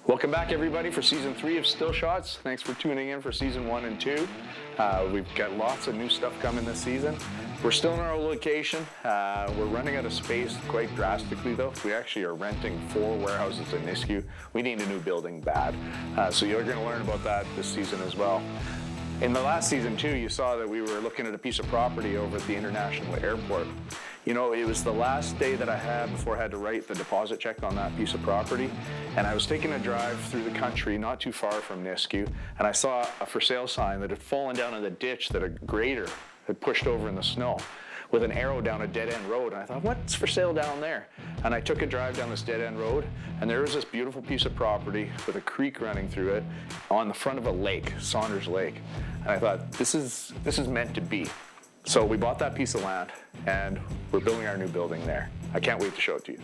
Welcome back, everybody, for Season 3 of Still Shots. Thanks for tuning in for Season 1 and 2. We've got lots of new stuff coming this season. We're still in our old location. We're running out of space quite drastically, though. We actually are renting 4 warehouses in Nisku. We need a new building bad. So you're going to learn about that this season as well. In the last season, too, you saw that we were looking at a piece of property over at the International Airport. You know, it was the last day that I had before I had to write the deposit check on that piece of property. And I was taking a drive through the country, not too far from Nisku, and I saw a for sale sign that had fallen down in the ditch that a grader had pushed over in the snow with an arrow down a dead-end road. And I thought, what's for sale down there? And I took a drive down this dead-end road, and there was this beautiful piece of property with a creek running through it on the front of a lake, Saunders Lake. And I thought, this is meant to be. So we bought that piece of land, and we're building our new building there. I can't wait to show it to you.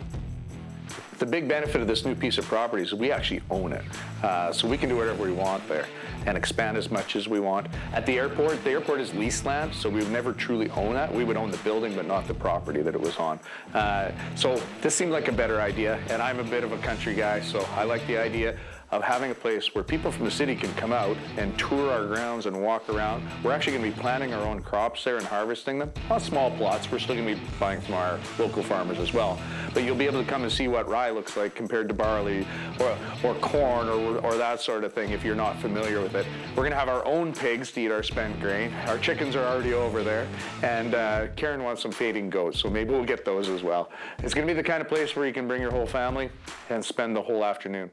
The big benefit of this new piece of property is we actually own it. So we can do whatever we want there and expand as much as we want. At the airport is leased land, so we would never truly own that. We would own the building, but not the property that it was on. So this seemed like a better idea, and I'm a bit of a country guy, so I like the idea of having a place where people from the city can come out and tour our grounds and walk around. We're actually going to be planting our own crops there and harvesting them. Not small plots, we're still going to be buying from our local farmers as well. But you'll be able to come and see what rye looks like compared to barley or corn or that sort of thing if you're not familiar with it. We're going to have our own pigs to eat our spent grain. Our chickens are already over there. And Karen wants some fading goats, so maybe we'll get those as well. It's going to be the kind of place where you can bring your whole family and spend the whole afternoon.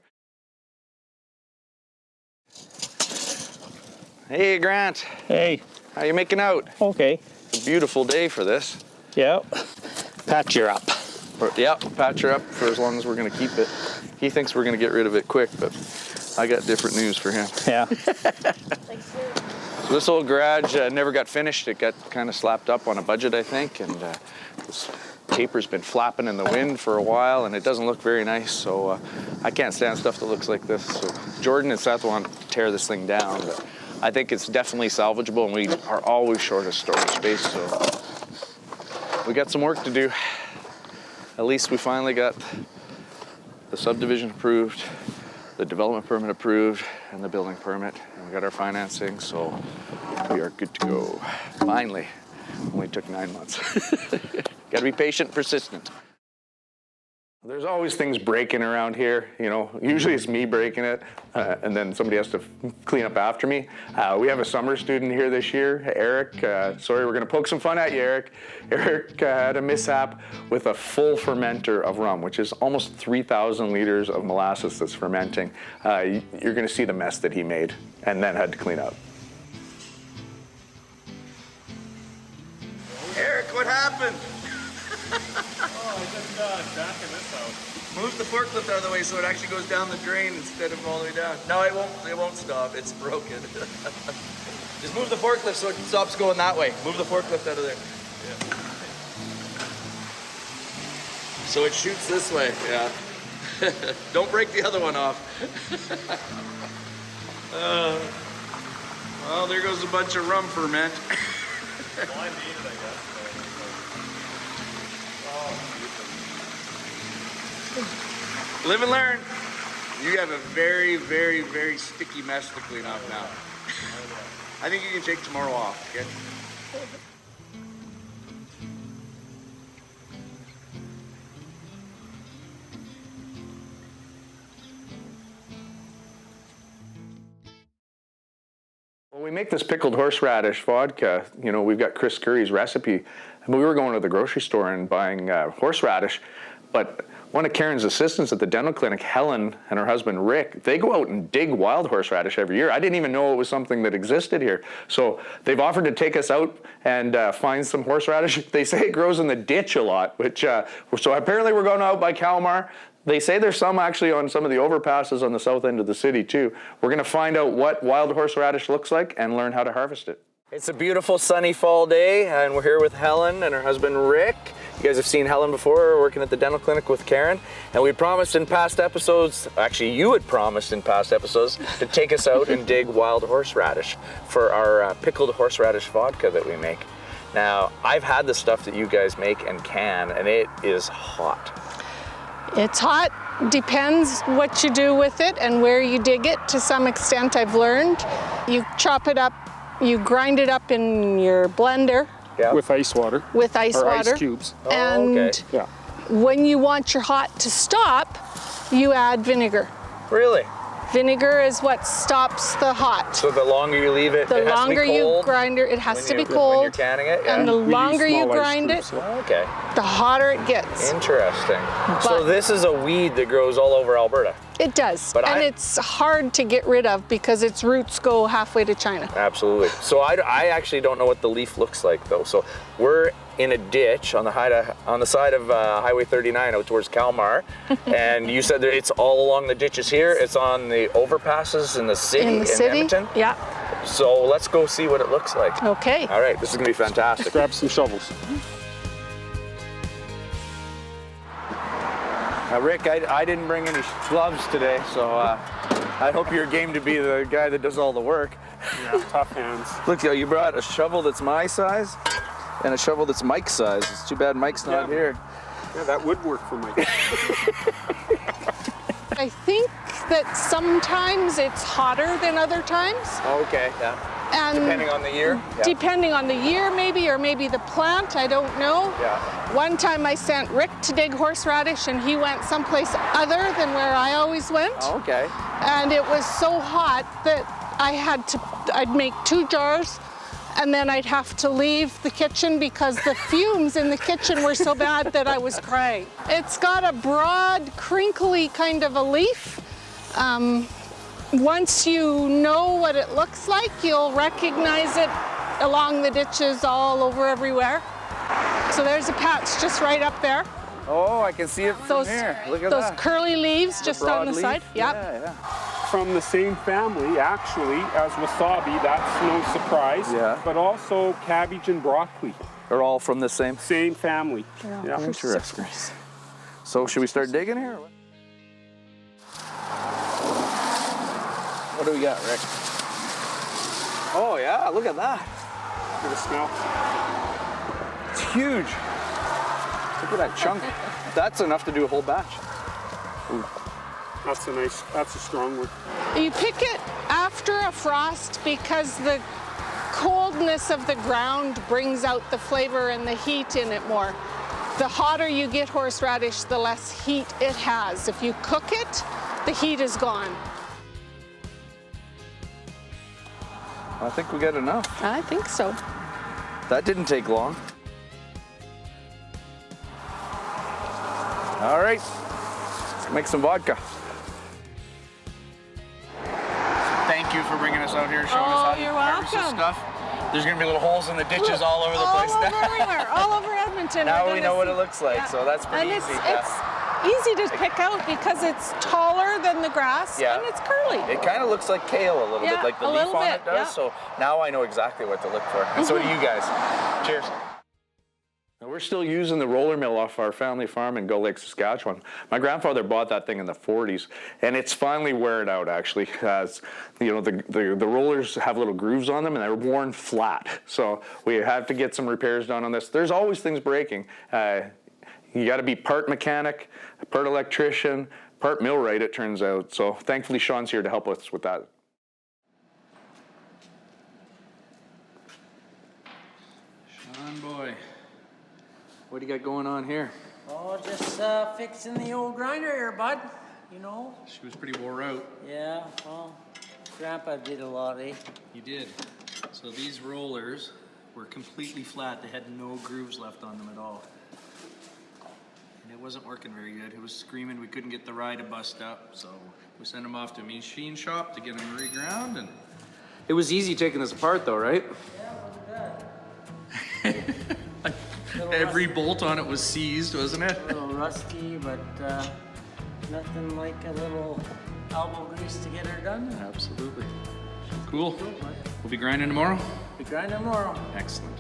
Hey, Grant. Hey. How you making out? Okay. It's a beautiful day for this. Yep. Patch her up. Yep, patch her up for as long as we're going to keep it. He thinks we're going to get rid of it quick, but I got different news for him. Yeah. So this old garage never got finished. It got kind of slapped up on a budget, I think, and this paper's been flapping in the wind for a while, and it doesn't look very nice, so I can't stand stuff that looks like this. So Jordan and Seth want to tear this thing down, but I think it's definitely salvageable, and we are always short of storage space, so we got some work to do. At least we finally got the subdivision approved, the development permit approved, and the building permit, and we got our financing, so we are good to go. Finally. Only took 9 months. Gotta be patient and persistent. There's always things breaking around here, you know. Usually it's me breaking it, and then somebody has to clean up after me. We have a summer student here this year, Eric. Sorry, we're gonna poke some fun at you, Eric. Eric had a mishap with a full fermenter of rum, which is almost 3,000 liters of molasses that's fermenting. You're gonna see the mess that he made, and then had to clean up. Eric, what happened? Oh, I just backing this out. Move the forklift out of the way so it actually goes down the drain instead of all the way down. No, it won't stop. It's broken. Just move the forklift so it stops going that way. Move the forklift out of there. Yeah. So it shoots this way, yeah. Don't break the other one off. Well, there goes a bunch of rum ferment. Well, I need it, I guess. Oh, Live and learn. You have a very, very, very sticky mess to clean up now. I think you can take tomorrow off, okay? When we make this pickled horseradish vodka, you know, we've got Chris Curry's recipe. And we were going to the grocery store and buying horseradish, but one of Karen's assistants at the dental clinic, Helen, and her husband, Rick, they go out and dig wild horseradish every year. I didn't even know it was something that existed here. So they've offered to take us out and find some horseradish. They say it grows in the ditch a lot, which, so apparently we're going out by Kalmar. They say there's some actually on some of the overpasses on the south end of the city too. We're gonna find out what wild horseradish looks like and learn how to harvest it. It's a beautiful sunny fall day, and we're here with Helen and her husband Rick. You guys have seen Helen before, working at the dental clinic with Karen. And we promised in past episodes, actually you had promised in past episodes, to take us out and dig wild horseradish for our pickled horseradish vodka that we make. Now, I've had the stuff that you guys make and can, and it is hot. It's hot, depends what you do with it and where you dig it. To some extent, I've learned. You chop it up, you grind it up in your blender Yeah. With ice water. with ice Or water. ice cubes. And okay. Yeah. when you want your hot to stop, you add vinegar. Really? Vinegar is what stops the hot. So the longer you leave it, The it has longer to be you cold grind it, it has when to be you- cold. when you're canning it. Yeah. And the We use longer you small ice grind it, cubes, yeah. Okay. the hotter it gets. Interesting. So But- this is a weed that grows all over Alberta. It does. But And I- it's hard to get rid of because its roots go halfway to China. Absolutely. So I actually don't know what the leaf looks like though. So we're in a ditch on the side of Highway 39 out towards Kalmar, and you said that it's all along the ditches here. It's on the overpasses in the city In the city? Edmonton. Yeah. So let's go see what it looks like. Okay. All right, this is gonna be fantastic. Grab some shovels. Rick, I didn't bring any gloves today, so I hope you're game to be the guy that does all the work. Yeah, tough hands. Look, you brought a shovel that's my size and a shovel that's Mike's size. It's too bad Mike's not Yeah. here. Yeah, that would work for Mike. I think that sometimes it's hotter than other times. Okay, yeah. And Depending on the year. Yeah. depending on the year maybe, or maybe the plant, I don't know. Yeah. One time I sent Rick to dig horseradish and he went someplace other than where I always went. Okay. And it was so hot that I'd make 2 jars and then I'd have to leave the kitchen because the fumes in the kitchen were so bad that I was crying. It's got a broad, crinkly kind of a leaf. Once you know what it looks like, you'll recognize it along the ditches all over everywhere. So there's a patch just right up there. Oh, I can see it from Those, here. Look at those that. curly leaves just on the Broadleaf. side. Yep. Yeah. From the same family, actually, as wasabi, that's no surprise. Yeah. But also cabbage and broccoli. They're all from the same. Same family. Yeah. Interesting. So should we start digging here? or what? What do we got, Rick? Oh yeah, look at that. Look at the smell. It's huge. Look at that chunk. That's enough to do a whole batch. That's a strong one. You pick it after a frost because the coldness of the ground brings out the flavor and the heat in it more. The hotter you get horseradish, the less heat it has. If you cook it, the heat is gone. I think we got enough. I think so. That didn't take long. All right, let's make some vodka. Thank you for bringing us out here, showing us how to you're harvest this welcome. stuff. There's gonna be little holes in the ditches all over the place All now. over everywhere, all over Edmonton. Now We're we gonna know what see- it looks like, so that's pretty and easy. It's easy to pick out because it's taller than the grass Yeah. and it's curly. It kind of looks like kale a little Yeah, bit, like the a leaf little on bit, it does. yeah. So now I know exactly what to look for. And so do you guys. Cheers. Now we're still using the roller mill off our family farm in Gull Lake, Saskatchewan. My grandfather bought that thing in the 40s, and it's finally wearing out actually. As you know, the rollers have little grooves on them, and they're worn flat. So we have to get some repairs done on this. There's always things breaking. You got to be part mechanic, part electrician, part millwright, it turns out. So thankfully Sean's here to help us with that. Sean boy, what do you got going on here? Oh, just fixing the old grinder here, bud. You know? She was pretty wore out. Yeah, well, Grandpa did a lot, eh? You did. So these rollers were completely flat. They had no grooves left on them at all. And it wasn't working very good. It was screaming. We couldn't get the rye to bust up. So we sent them off to a machine shop to get them reground. And it was easy taking this apart though, right? Yeah, wasn't bad. Every bolt on it was seized, wasn't it? A little rusty, but nothing like a little elbow grease to get her done. Absolutely. Cool. We'll be grinding tomorrow? Be grinding tomorrow. Excellent.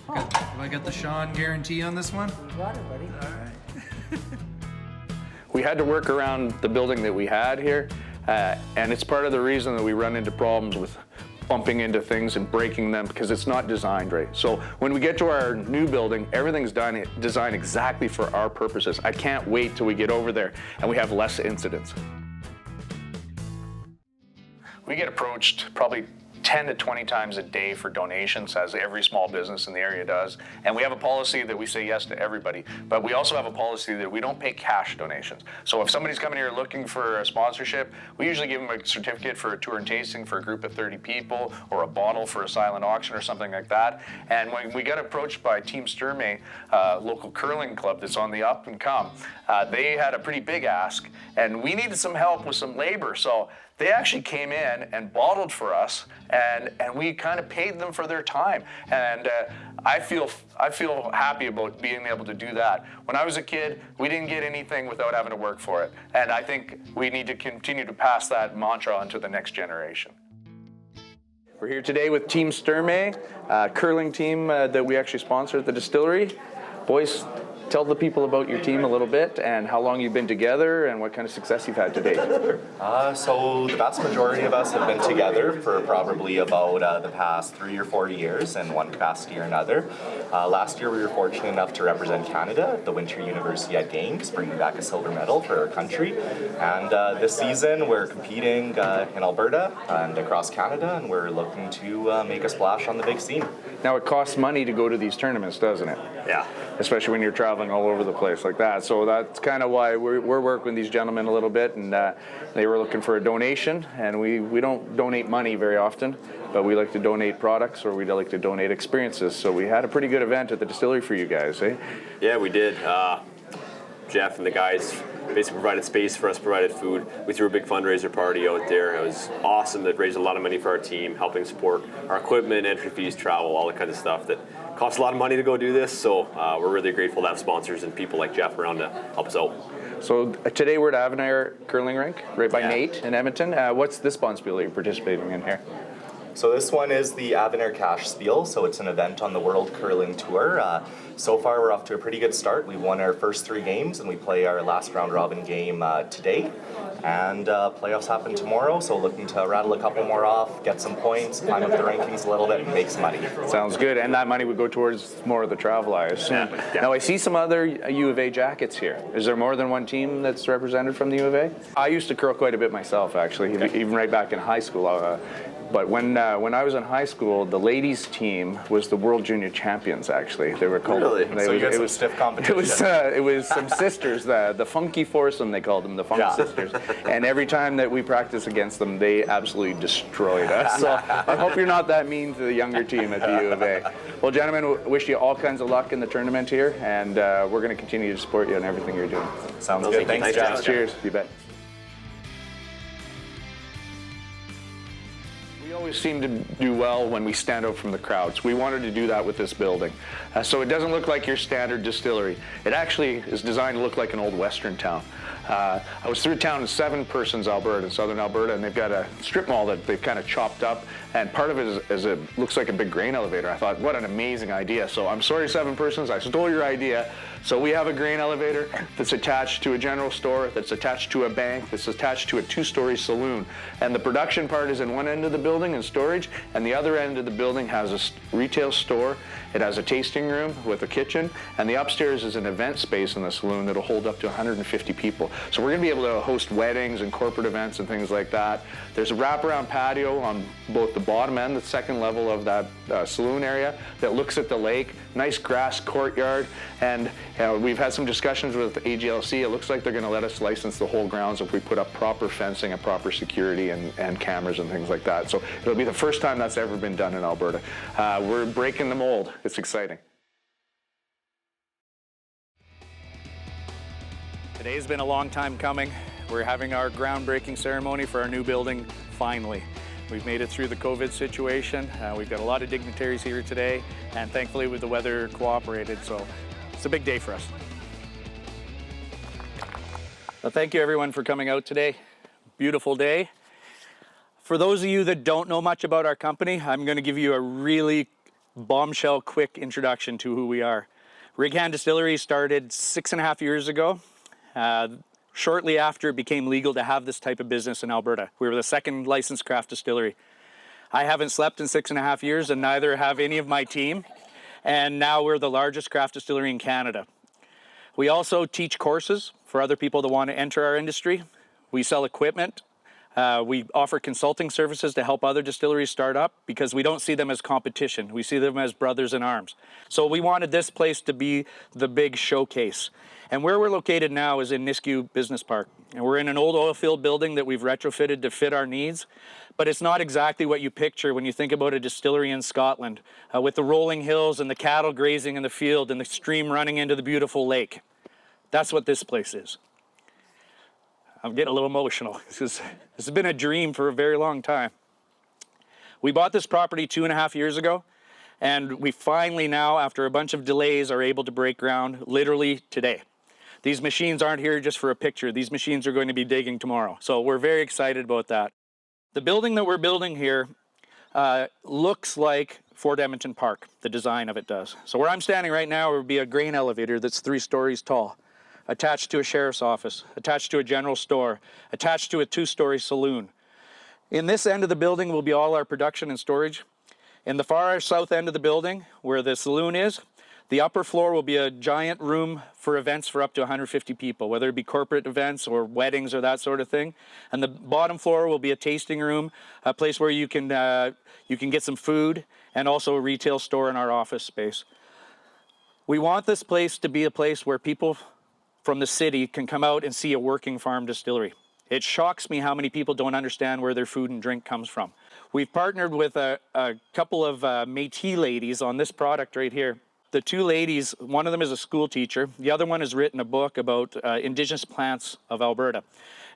Have I got the Sean guarantee on this one? You got it, buddy. All right. We had to work around the building that we had here, and it's part of the reason that we run into problems with bumping into things and breaking them because it's not designed right. So when we get to our new building, everything's designed exactly for our purposes. I can't wait till we get over there and we have less incidents. We get approached probably 10 to 20 times a day for donations, as every small business in the area does. And we have a policy that we say yes to everybody, but we also have a policy that we don't pay cash donations. So if somebody's coming here looking for a sponsorship, we usually give them a certificate for a tour and tasting for a group of 30 people, or a bottle for a silent auction or something like that. And when we got approached by Team Sturmey, local curling club that's on the up and come, they had a pretty big ask, and we needed some help with some labor. So they actually came in and bottled for us, and we kind of paid them for their time. And I feel happy about being able to do that. When I was a kid, we didn't get anything without having to work for it. And I think we need to continue to pass that mantra on to the next generation. We're here today with Team Sturmey, curling team that we actually sponsor at the distillery. Boys, tell the people about your team a little bit and how long you've been together and what kind of success you've had to date. So the vast majority of us have been together for probably about the past 3 or 4 years in one capacity or another. Last year we were fortunate enough to represent Canada at the Winter Universiade Games, bringing back a silver medal for our country. And this season we're competing in Alberta and across Canada, and we're looking to make a splash on the big scene. Now it costs money to go to these tournaments, doesn't it? Yeah. Especially when you're traveling all over the place like that. So that's kind of why we're working with these gentlemen a little bit, and they were looking for a donation, and we don't donate money very often, but we like to donate products, or we like to donate experiences. So we had a pretty good event at the distillery for you guys, eh? Yeah, we did. Jeff and the guys basically provided space for us, provided food. We threw a big fundraiser party out there. It was awesome. That raised a lot of money for our team, helping support our equipment, entry fees, travel, all that kind of stuff that costs a lot of money to go do this. So we're really grateful to have sponsors and people like Jeff around to help us out. So today we're at Avenir Curling Rink, right by Nate in Edmonton. What's this bonspiel that you're participating in here? So this one is the Avenir Cash Spiel, so it's an event on the World Curling Tour. So far we're off to a pretty good start. We won our first 3 games, and we play our last round robin game today. And playoffs happen tomorrow, so looking to rattle a couple more off, get some points, climb up the rankings a little bit, and make some money. Sounds good, and that money would go towards more of the travel, I assume. Yeah. Now I see some other U of A jackets here. Is there more than one team that's represented from the U of A? I used to curl quite a bit myself, actually, even right back in high school. But when I was in high school, the ladies' team was the World Junior Champions. Actually, they were called. Really? So you had some stiff competition. It was some sisters, the Funky Foursome they called them, the Funk Sisters. And every time that we practiced against them, they absolutely destroyed us. So I hope you're not that mean to the younger team at the U of A. Well, gentlemen, wish you all kinds of luck in the tournament here, and we're going to continue to support you in everything you're doing. Sounds good. Thanks, Jeff. Cheers. You bet. We always seem to do well when we stand out from the crowds. We wanted to do that with this building. So it doesn't look like your standard distillery. It actually is designed to look like an old Western town. I was through town in Seven Persons, Alberta, in southern Alberta, and they've got a strip mall that they've kind of chopped up, and part of it is it looks like a big grain elevator. I thought, what an amazing idea. So I'm sorry, Seven Persons, I stole your idea. So we have a grain elevator that's attached to a general store, that's attached to a bank, that's attached to a 2-story saloon. And the production part is in one end of the building in storage, and the other end of the building has a retail store. It has a tasting room with a kitchen, and the upstairs is an event space in the saloon that'll hold up to 150 people. So we're gonna be able to host weddings and corporate events and things like that. There's a wraparound patio on both the bottom and the second level of that saloon area that looks at the lake. Nice grass courtyard, and we've had some discussions with AGLC. It looks like they're going to let us license the whole grounds if we put up proper fencing and proper security and cameras and things like that. So it'll be the first time that's ever been done in Alberta. We're breaking the mold. It's exciting. Today's been a long time coming. We're having our groundbreaking ceremony for our new building finally. We've made it through the COVID situation. We've got a lot of dignitaries here today, and thankfully with the weather cooperated, so it's a big day for us. Well, thank you everyone for coming out today. Beautiful day. For those of you that don't know much about our company, I'm going to give you a really bombshell quick introduction to who we are. Rig Hand Distillery started 6.5 years ago. Shortly after it became legal to have this type of business in Alberta. We were the second licensed craft distillery. I haven't slept in 6.5 years, and neither have any of my team. And now we're the largest craft distillery in Canada. We also teach courses for other people that want to enter our industry. We sell equipment. We offer consulting services to help other distilleries start up because we don't see them as competition. We see them as brothers in arms. So we wanted this place to be the big showcase. And where we're located now is in Nisku Business Park. And we're in an old oil field building that we've retrofitted to fit our needs. But it's not exactly what you picture when you think about a distillery in Scotland with the rolling hills and the cattle grazing in the field and the stream running into the beautiful lake. That's what this place is. I'm getting a little emotional. This has been a dream for a very long time. We bought this property 2.5 years ago, and we finally now, after a bunch of delays, are able to break ground literally today. These machines aren't here just for a picture. These machines are going to be digging tomorrow. So we're very excited about that. The building that we're building here looks like Fort Edmonton Park, the design of it does. So where I'm standing right now would be a grain elevator that's 3 stories tall, attached to a sheriff's office, attached to a general store, attached to a 2-story saloon. In this end of the building will be all our production and storage. In the far south end of the building, where the saloon is, the upper floor will be a giant room for events for up to 150 people, whether it be corporate events or weddings or that sort of thing. And the bottom floor will be a tasting room, a place where you can get some food, and also a retail store in our office space. We want this place to be a place where people from the city can come out and see a working farm distillery. It shocks me how many people don't understand where their food and drink comes from. We've partnered with a couple of Métis ladies on this product right here. The 2 ladies, one of them is a school teacher. The other one has written a book about Indigenous plants of Alberta.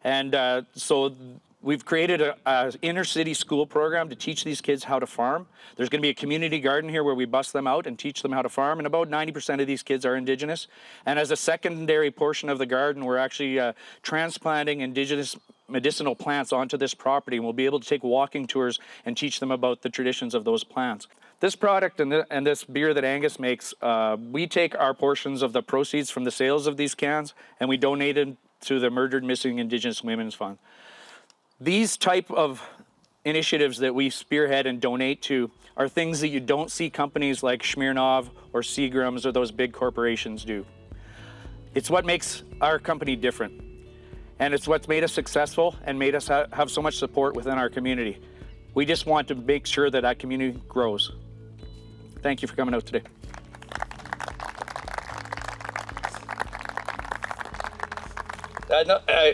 And so we've created an inner city school program to teach these kids how to farm. There's going to be a community garden here where we bust them out and teach them how to farm. And about 90% of these kids are Indigenous. And as a secondary portion of the garden, we're actually transplanting Indigenous medicinal plants onto this property. And we'll be able to take walking tours and teach them about the traditions of those plants. This product and this beer that Angus makes, we take our portions of the proceeds from the sales of these cans and we donate them to the Murdered Missing Indigenous Women's Fund. These type of initiatives that we spearhead and donate to are things that you don't see companies like Smirnoff or Seagram's or those big corporations do. It's what makes our company different. And it's what's made us successful and made us have so much support within our community. We just want to make sure that that community grows. Thank you for coming out today.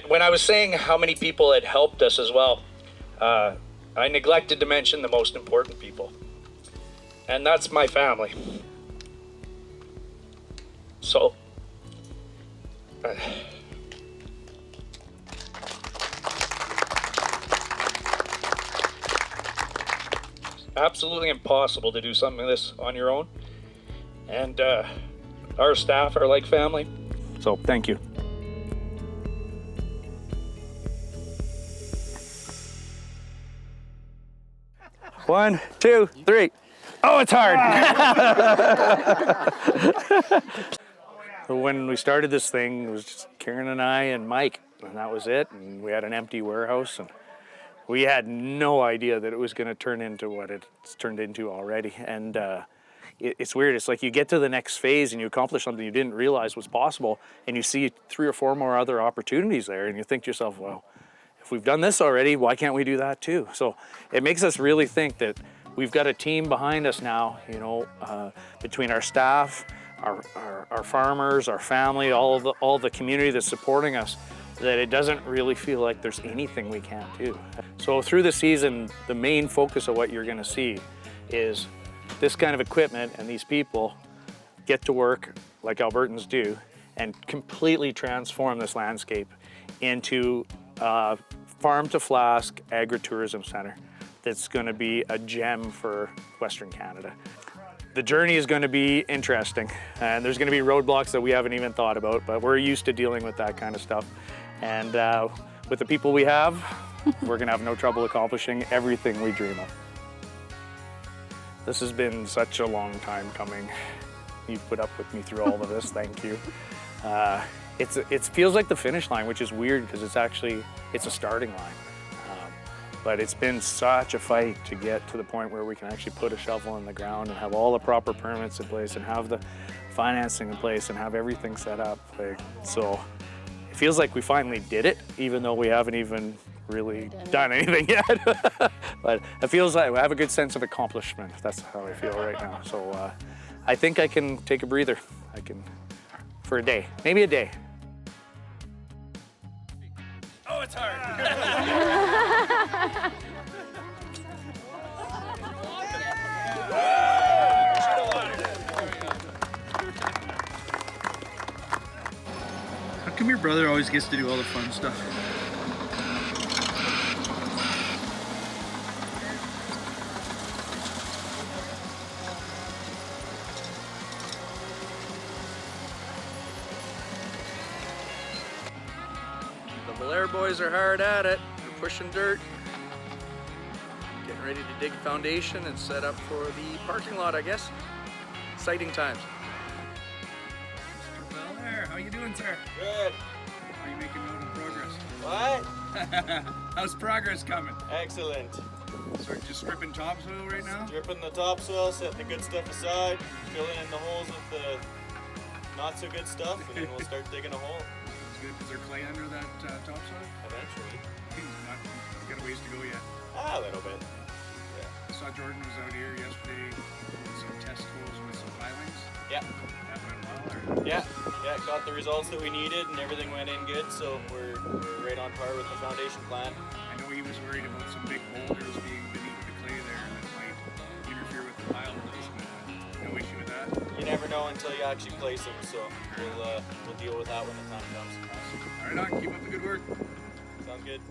When I was saying how many people had helped us as well, I neglected to mention the most important people, and that's my family. So, absolutely impossible to do something like this on your own, and our staff are like family, so thank you. One, two, three. Oh, it's hard. So when we started this thing, it was just Karen and I and Mike, and that was it. And we had an empty warehouse, and we had no idea that it was going to turn into what it's turned into already. And it's weird. It's like you get to the next phase and you accomplish something you didn't realize was possible, and you see 3 or 4 more other opportunities there, and you think to yourself, well, if we've done this already, why can't we do that too? So it makes us really think that we've got a team behind us now, you know, between our staff, our farmers, our family, all the community that's supporting us, that it doesn't really feel like there's anything we can't do. So through the season, the main focus of what you're gonna see is this kind of equipment and these people get to work like Albertans do and completely transform this landscape into a farm-to-flask agritourism center that's going to be a gem for Western Canada. The journey is going to be interesting, and there's going to be roadblocks that we haven't even thought about, but we're used to dealing with that kind of stuff. And with the people we have, we're going to have no trouble accomplishing everything we dream of. This has been such a long time coming. You've put up with me through all of this, thank you. It feels like the finish line, which is weird because it's a starting line. But it's been such a fight to get to the point where we can actually put a shovel in the ground and have all the proper permits in place and have the financing in place and have everything set up. So it feels like we finally did it, even though we haven't even really done anything yet. But it feels like I have a good sense of accomplishment. That's how I feel right now. So I think I can take a breather. I can, for a day, maybe a day. Oh, it's hard. How come your brother always gets to do all the fun stuff? The Valera boys are hard at it. They're pushing dirt. Getting ready to dig a foundation and set up for the parking lot, I guess. Exciting times. Mr. Valera, how you doing, sir? Good. How are you making note of progress? What? How's progress coming? Excellent. So just stripping topsoil right now? Stripping the topsoil, setting the good stuff aside, filling in the holes with the not so good stuff, and then we'll start digging a hole. That's good. Is there clay under that topsoil? Eventually. Got a ways to go yet. Ah, a little bit. I saw Jordan was out here yesterday doing some test holes with some pilings. Yeah. That went well, or? Yeah, got the results that we needed and everything went in good, so we're right on par with the foundation plan. I know he was worried about some big boulders being beneath the clay there and it might interfere with the pile placement. No issue with that? You never know until you actually place them, so we'll deal with that when the time comes. Awesome. All right, on. Keep up the good work. Sounds good.